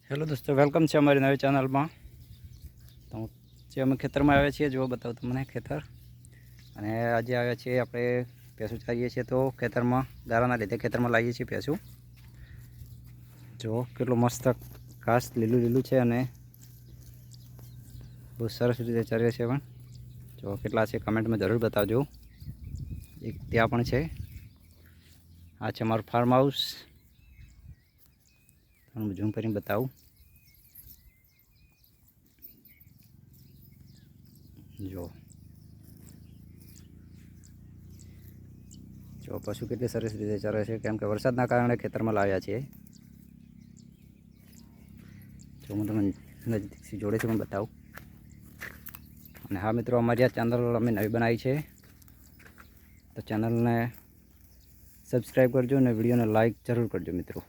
Hello દોસ્તો, welcome છે અમારી નવી ચેનલમાં. તો જે અમે ખેતરમાં આવ્યા છીએ, જો બતાવું તમને ખેતર. અને આજે આવ્યા છીએ આપણે ભેંસું ચારીએ છીએ, તો ખેતરમાં ગારાના લીધે ખેતરમાં લાવીએ છીએ ભેંસું. જો કેટલું મસ્ત ઘાસ લીલું લીલું છે અને બહુ સરસ રીતે ચારીએ છે. પણ જો કેટલા છે કમેન્ટમાં જરૂર બતાવજો. એક ત્યાં પણ છે. આ છે અમારું ફાર્મ હાઉસ. હું ઝૂમ કરીને બતાવું. જો પશુ કેટલી સરસ રીતે ચરે છે, કેમ કે વરસાદના કારણે ખેતરમાં લાવ્યા છીએ. જો હું તમને નજીકથી જોડે છે પણ બતાવું. અને હા મિત્રો, અમારી આ ચેનલ અમે નવી બનાવી છે, તો ચેનલને સબસ્ક્રાઈબ કરજો અને વિડીયોને લાઈક જરૂર કરજો મિત્રો.